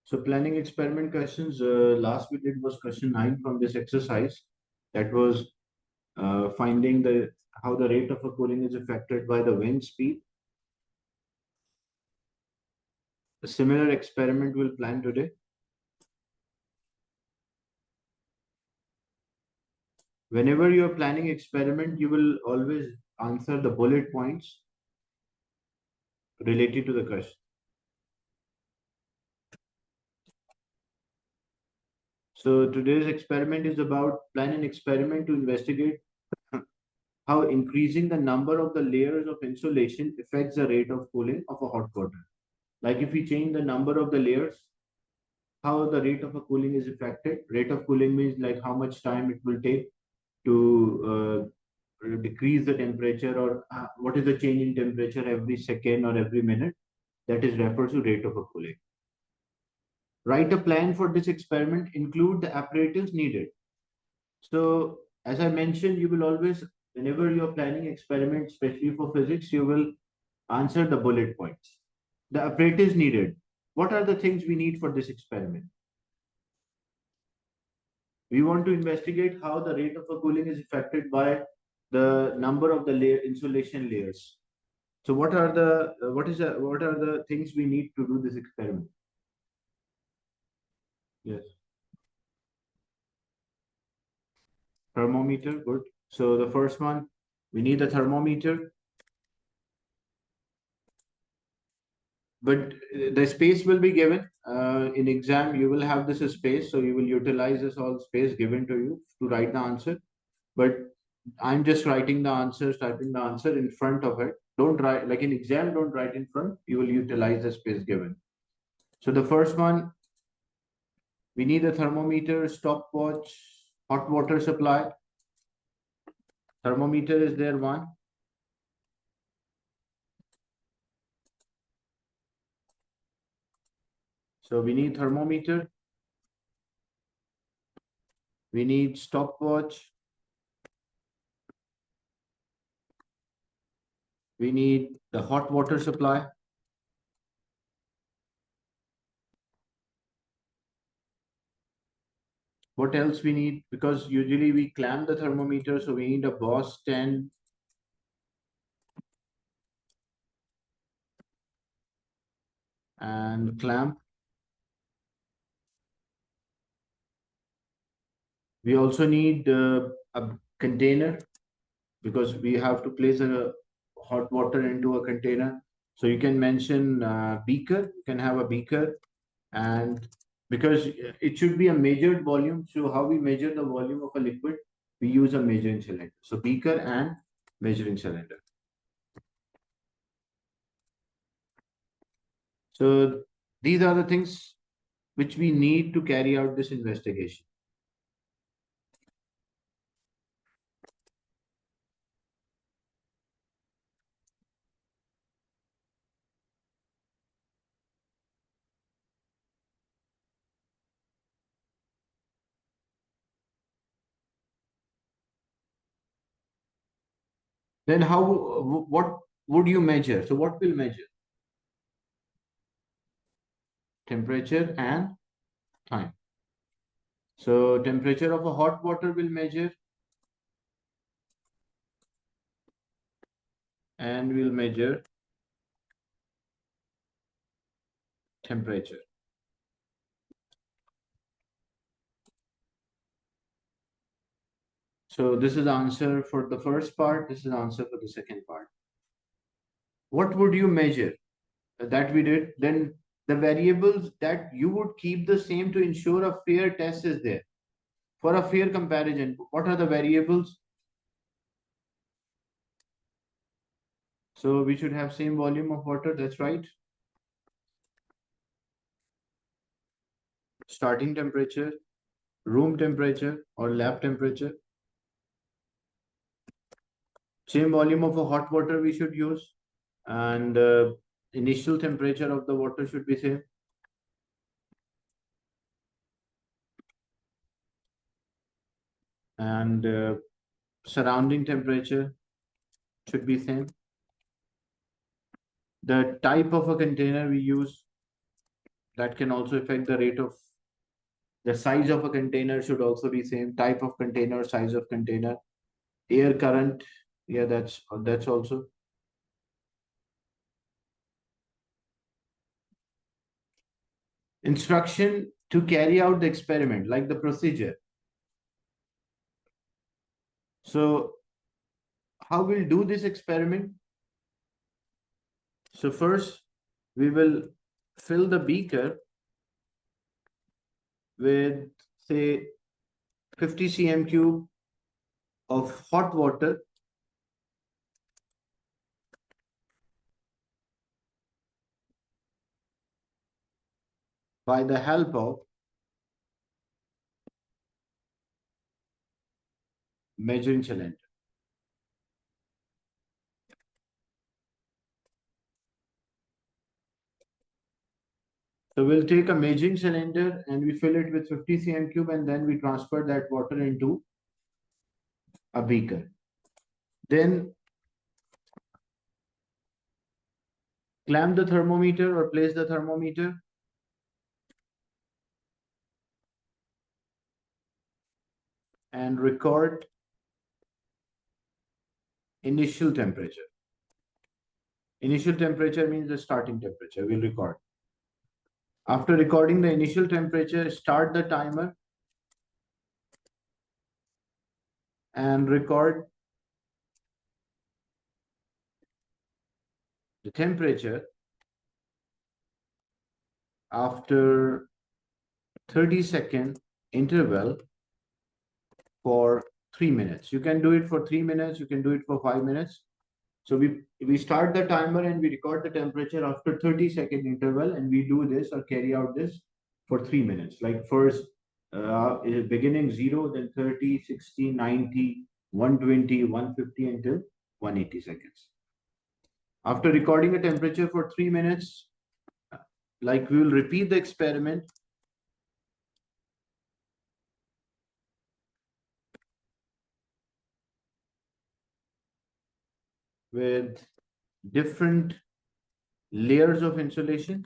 So planning experiment questions, last we did was question 9 from this exercise. That was finding how the rate of a cooling is affected by the wind speed. A similar experiment we'll plan today. Whenever you're planning experiment, you will always answer the bullet points related to the question. So today's experiment is about plan an experiment to investigate how increasing the number of the layers of insulation affects the rate of cooling of a hot water. Like if we change the number of the layers, how the rate of a cooling is affected. Rate of cooling means like how much time it will take to decrease the temperature, or what is the change in temperature every second or every minute. That is referred to rate of a cooling. Write a plan for this experiment, include the apparatus needed. So as I mentioned, you will always, whenever you're planning experiments, especially for physics, you will answer the bullet points. The apparatus needed. What are the things we need for this experiment? We want to investigate how the rate of a cooling is affected by the number of the insulation layers. So what are the things we need to do this experiment? Yes. Thermometer, good. So the first one, we need a thermometer. But the space will be given. In exam, you will have this space, so you will utilize this all space given to you to write the answer. But I'm just writing the answers, typing the answer in front of it. Don't write, like in exam, don't write in front. You will utilize the space given. So the first one, we need a thermometer, stopwatch, hot water supply. Thermometer is there, one. So we need thermometer. We need stopwatch. We need the hot water supply. What else we need? Because usually we clamp the thermometer, so we need a boss stand. And clamp. We also need a container, because we have to place a hot water into a container. So you can mention beaker, you can have a beaker, and because it should be a measured volume. So how we measure the volume of a liquid? We use a measuring cylinder. So beaker and measuring cylinder. So these are the things which we need to carry out this investigation. Then what would you measure? So what will measure? Temperature and time. So temperature of a hot water will measure, and we'll measure temperature. So this is the answer for the first part. This is the answer for the second part. What would you measure? That we did. Then the variables that you would keep the same to ensure a fair test is there. For a fair comparison, what are the variables? So we should have same volume of water. That's right. Starting temperature, room temperature, or lab temperature. Same volume of a hot water we should use, and initial temperature of the water should be same. And surrounding temperature should be same. The type of a container we use That can also affect the rate of the size of a container should also be same type of container, size of container, air current. Yeah, that's also. Instruction to carry out the experiment, like the procedure. So how we'll do this experiment? So first we will fill the beaker with say 50 cm cube of hot water by the help of measuring cylinder. So we'll take a measuring cylinder and we fill it with 50 cm cube and then we transfer that water into a beaker. Then clamp the thermometer or place the thermometer and record initial temperature. Initial temperature means the starting temperature. We'll record. After recording the initial temperature, start the timer and record the temperature after 30-second interval for 3 minutes. You can do it for 3 minutes. You can do it for 5 minutes. So we start the timer and we record the temperature after 30-second interval and we do this or carry out this for 3 minutes. Like first beginning 0, then 30, 60, 90, 120, 150 until 180 seconds. After recording a temperature for 3 minutes, like we will repeat the experiment with different layers of insulation.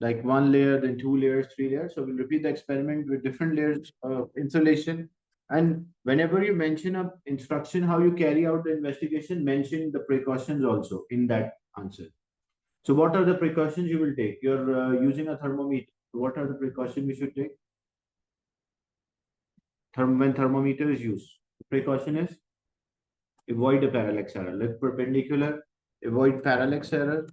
Like 1 layer, then 2 layers, 3 layers. So we'll repeat the experiment with different layers of insulation. And whenever you mention a instruction, how you carry out the investigation, mention the precautions also in that answer. So what are the precautions you will take? You're using a thermometer. What are the precautions we should take? When thermometer is used, the precaution is avoid a parallax error. Look perpendicular, avoid parallax error.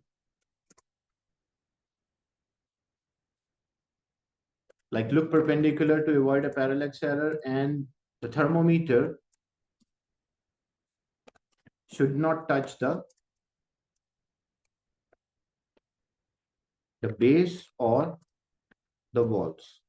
Like look perpendicular to avoid a parallax error, and the thermometer should not touch the base or the walls.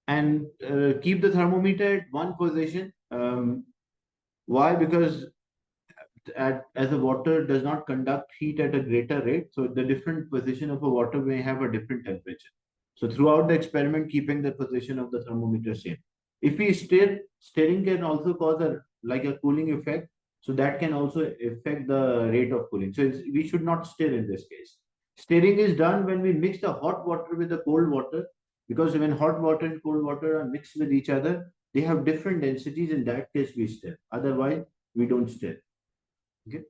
And keep the thermometer at one position. Why? Because as the water does not conduct heat at a greater rate, so the different position of a water may have a different temperature. So throughout the experiment, keeping the position of the thermometer same. If we stir, stirring can also cause a like a cooling effect. So that can also affect the rate of cooling. So we should not stir in this case. Stirring is done when we mix the hot water with the cold water, because when hot water and cold water are mixed with each other, they have different densities. In that case, we stir. Otherwise, we don't stir. Okay.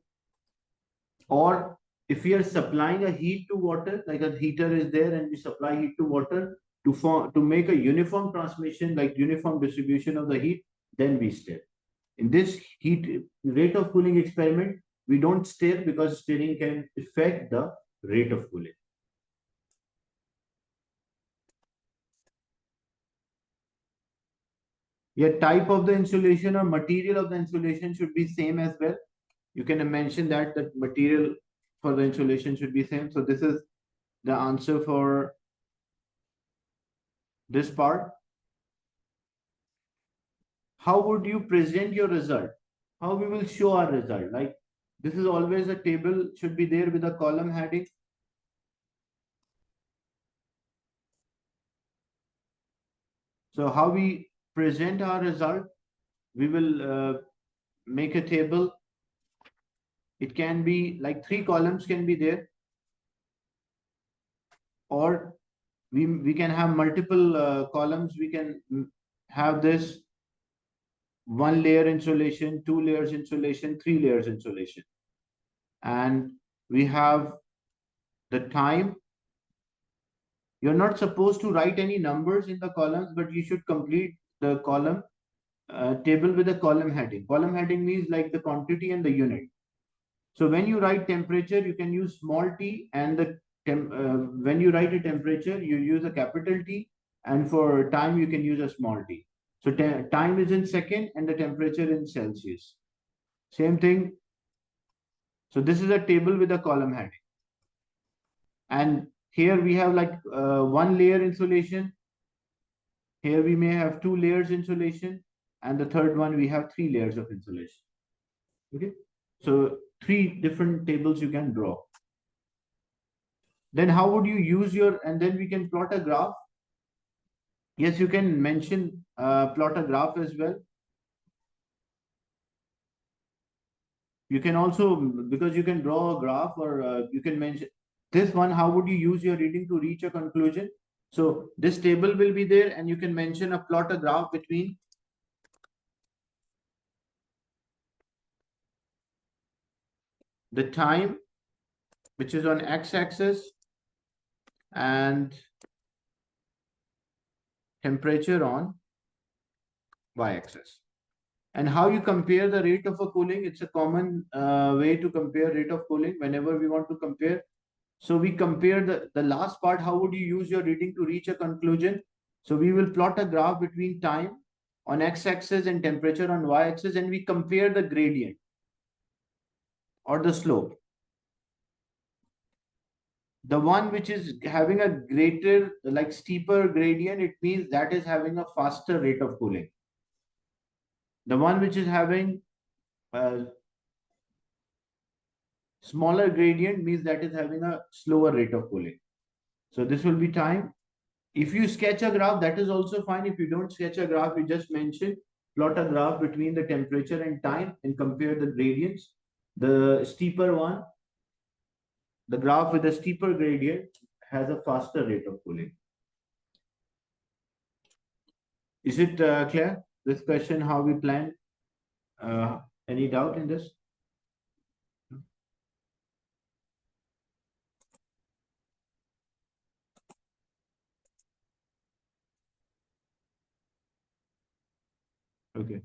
Or if we are supplying a heat to water, like a heater is there and we supply heat to water to make a uniform transmission, like uniform distribution of the heat, then we stir. In this heat rate of cooling experiment, we don't stir because stirring can affect the rate of cooling. Yeah, type of the insulation or material of the insulation should be same as well. You can mention that the material for the insulation should be same. So this is the answer for this part. How would you present your result? How we will show our result? Like this is always a table should be there with a column heading. So how we present our result, we will make a table. It can be like 3 columns can be there, or we can have multiple columns. We can have this 1 layer insulation, 2 layers insulation, 3 layers insulation. And we have the time. You're not supposed to write any numbers in the columns, but you should complete the column table with a column heading. Column heading means like the quantity and the unit. So when you write temperature, you can use small t, and when you write a temperature, you use a capital T, and for time, you can use a small t. So time is in second and the temperature in Celsius. Same thing. So this is a table with a column heading. And here we have like 1 layer insulation. Here we may have 2 layers insulation. And the third one, we have 3 layers of insulation. Okay. So 3 different tables you can draw. Then how would you use and then we can plot a graph. Yes, you can mention plot a graph as well. You can also, because you can draw a graph, or you can mention this one. How would you use your reading to reach a conclusion? So this table will be there, and you can mention plot a graph between the time, which is on x-axis, and temperature on y-axis. And how you compare the rate of a cooling? It's a common way to compare rate of cooling whenever we want to compare. So we compare the last part. How would you use your reading to reach a conclusion? So we will plot a graph between time on x-axis and temperature on y-axis, and we compare the gradient or the slope. The one which is having a greater, like steeper gradient, it means that is having a faster rate of cooling. The one which is having a smaller gradient means that is having a slower rate of cooling. So this will be time. If you sketch a graph, that is also fine. If you don't sketch a graph, you just mention plot a graph between the temperature and time and compare the gradients. The steeper one, the graph with a steeper gradient, has a faster rate of cooling. Is it clear? This question, how we plan? Any doubt in this? Okay.